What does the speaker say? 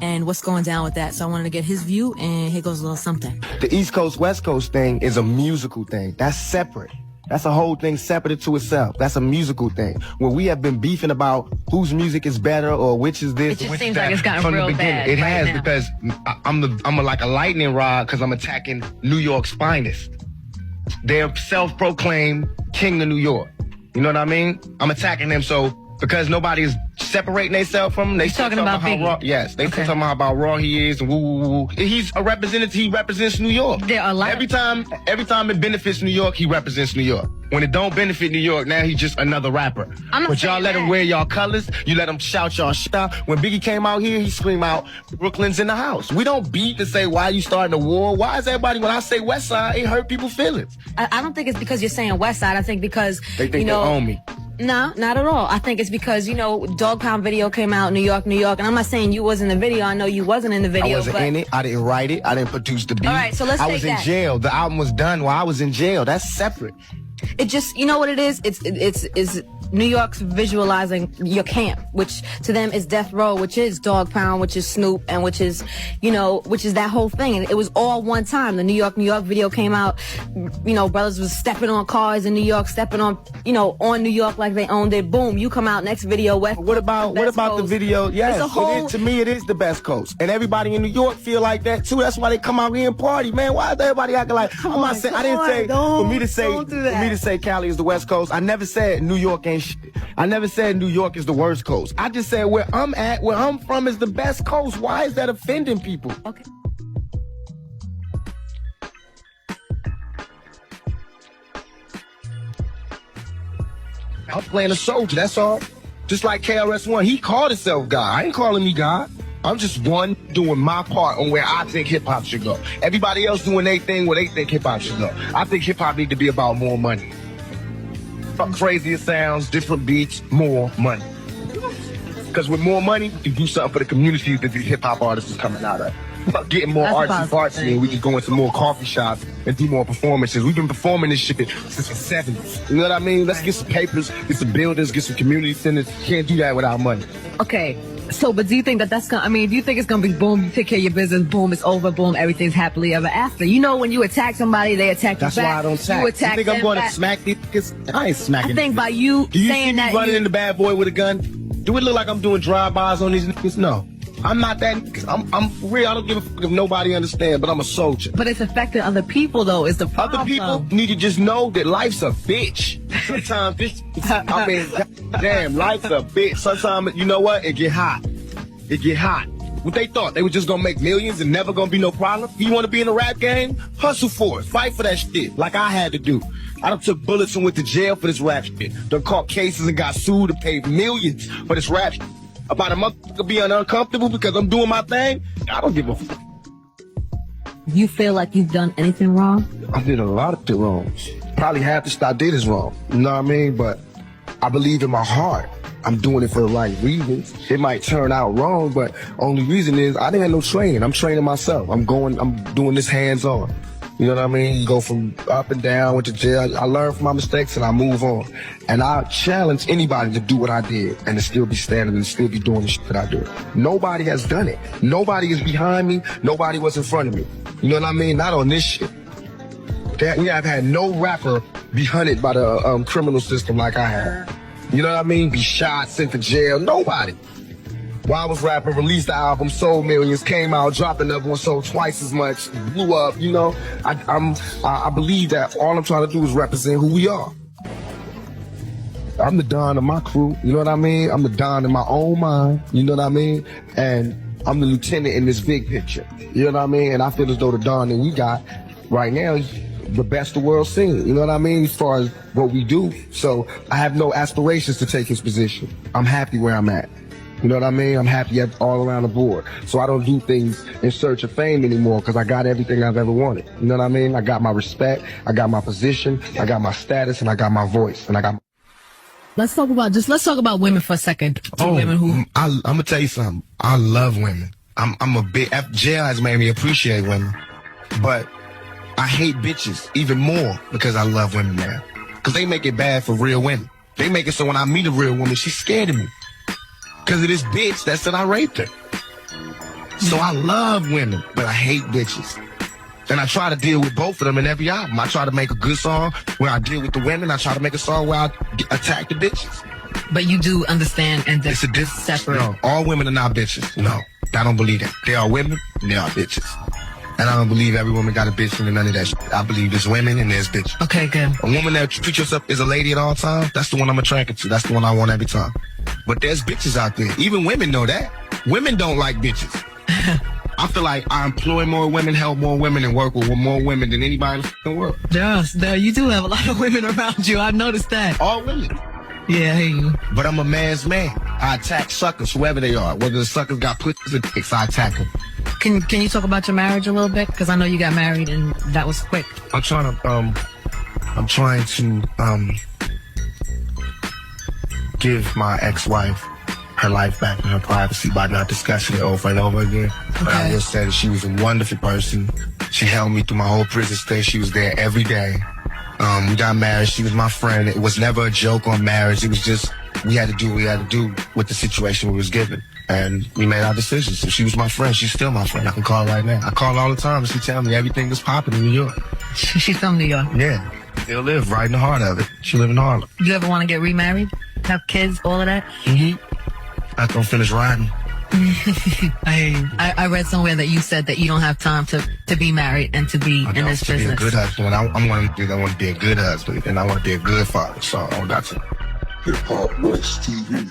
and what's going down with that. So I wanted to get his view, and here goes a little something. The East Coast, West Coast thing is a musical thing. That's separate. That's a whole thing separate to itself. That's a musical thing. When we have been beefing about whose music is better or which is this, it just which seems that, like it's gotten from real the beginning. bad It right has now. because I'm like a lightning rod because I'm attacking New York's finest. They're self-proclaimed king of New York. You know what I mean? I'm attacking them so because nobody is separating themselves from him. They still talking about how Biggie. raw. Yes, they still talking about how raw he is and woo woo woo. He's a representative. He represents New York. There are a lot every time it benefits New York, he represents New York. When it don't benefit New York, now he's just another rapper. But y'all let him wear y'all colors. You let him shout y'all shit out. When Biggie came out here, he screamed out, "Brooklyn's in the house." We don't beat to say why you starting a war. Why is everybody when I say West Side, it hurt people's feelings? I don't think it's because you're saying West Side. I think because They think they own me. No, not at all. I think it's because, Dog Pound video came out, New York. And I'm not saying you was in the video. I know you wasn't in the video. I wasn't in it. I didn't write it. I didn't produce the beat. All right, so let's I take was that. in jail. The album was done while I was in jail. That's separate. It just, you know what it is? It's New York's visualizing your camp, which to them is Death Row, which is Dog Pound, which is Snoop, and which is that whole thing. And it was all one time. The New York video came out. Brothers was stepping on cars in New York, stepping on, on New York like they owned it. Boom, you come out next video. West. What about the video? Yes, to me it is the best coast, and everybody in New York feel like that too. That's why they come out here and party, man. Why is everybody acting like? I'm not saying. I didn't say for me to say Cali is the West Coast. I never said New York ain't shit. I never said New York is the worst coast. I just said where I'm at, where I'm from is the best coast. Why is that offending people? Okay. I'm playing a soldier, that's all. Just like KRS-One, he called himself God. I ain't calling me God. I'm just one doing my part on where I think hip-hop should go. Everybody else doing their thing where they think hip-hop should go. I think hip-hop need to be about more money. Crazier sounds, different beats, more money. Because with more money, you can do something for the community that these hip-hop artists is coming out of. Getting more artsy, and we can go into more coffee shops and do more performances. We've been performing this shit since the 70s. You know what I mean? Let's get some papers, get some buildings, get some community centers. Can't do that without money. Okay. So, but do you think that's gonna, do you think it's gonna be boom, you take care of your business, boom, it's over, boom, everything's happily ever after? When you attack somebody, they attack you back. That's why I don't attack. You attack think I'm them going back. to smack these niggas? I ain't smacking. I think by you do you saying see that me running in the bad boy with a gun? Do it look like I'm doing drive-bys on these niggas? No. I'm not that niggas. I'm for real. I don't give a fuck if nobody understands, but I'm a soldier. But it's affecting other people, though, is the problem. Other people need to just know that life's a bitch. Sometimes damn, life's a bitch. Sometimes, you know what? It get hot. It get hot. What they thought? They were just gonna make millions and never gonna be no problem? You wanna be in a rap game? Hustle for it. Fight for that shit, like I had to do. I done took bullets and went to jail for this rap shit. Done caught cases and got sued and paid millions for this rap shit. About a motherfucker being uncomfortable because I'm doing my thing? I don't give a fuck. You feel like you've done anything wrong? I did a lot of shit wrong. Probably half the shit I did is wrong. You know what I mean? But I believe in my heart. I'm doing it for the right reasons. It might turn out wrong, but only reason is I didn't have no training. I'm training myself. I'm doing this hands-on. You know what I mean? You go from up and down, went to jail. I learn from my mistakes and I move on. And I challenge anybody to do what I did and to still be standing and still be doing the shit that I do. Nobody has done it. Nobody is behind me. Nobody was in front of me. You know what I mean? Not on this shit. I've had no rapper be hunted by the criminal system like I have. You know what I mean? Be shot, sent to jail. Nobody. While I was rapping, released the album, sold millions, came out, dropped another one, sold twice as much, blew up. I believe that all I'm trying to do is represent who we are. I'm the Don of my crew. You know what I mean? I'm the Don in my own mind. You know what I mean? And I'm the lieutenant in this big picture. You know what I mean? And I feel as though the Don that we got right now is the best the world's seen. You know what I mean? As far as what we do. So I have no aspirations to take his position. I'm happy where I'm at. You know what I mean? I'm happy all around the board. So I don't do things in search of fame anymore because I got everything I've ever wanted. You know what I mean? I got my respect, I got my position, I got my status, and I got my voice, and I got. Let's talk about women for a second. Women who I'm gonna tell you something. I love women. I'm a big jail has made me appreciate women, but I hate bitches even more because I love women now. Because they make it bad for real women. They make it so when I meet a real woman, she's scared of me. Because of this bitch that said I raped her. So I love women, but I hate bitches. And I try to deal with both of them in every album. I try to make a good song where I deal with the women. I try to make a song where I attack the bitches. But you do understand and It's a difference. separate. No, all women are not bitches. No, I don't believe that. They are women and they are bitches. And I don't believe every woman got a bitch and none of that shit. I believe there's women and there's bitches. Okay, good. A woman that treats herself as a lady at all times, that's the one I'm attracted to. That's the one I want every time. But there's bitches out there. Even women know that. Women don't like bitches. I feel like I employ more women, help more women, and work with more women than anybody in the world. Yes, you do have a lot of women around you. I've noticed that. All women. Yeah, I hear you. But I'm a man's man. I attack suckers, whoever they are. Whether the suckers got pussies or dicks, I attack them. Can you talk about your marriage a little bit? Because I know you got married and that was quick. I'm trying to give my ex-wife her life back and her privacy by not discussing it over and over again. But I will say that she was a wonderful person. She held me through my whole prison stay. She was there every day. We got married. She was my friend. It was never a joke on marriage. It was just, we had to do what we had to do with the situation we was given. And we made our decisions. So she was my friend. She's still my friend. I can call her right now. I call her all the time and she tell me everything that's popping in New York. She's from New York. Yeah. Still live right in the heart of it. She live in Harlem. Do you ever want to get remarried? Have kids? All of that? Mm-hmm. After I'm finished riding. I read somewhere that you said that you don't have time to be married and to be in this to business. be a good husband. I want to be a good husband and I want to be a good father. So I got to. Hip Hop West TV.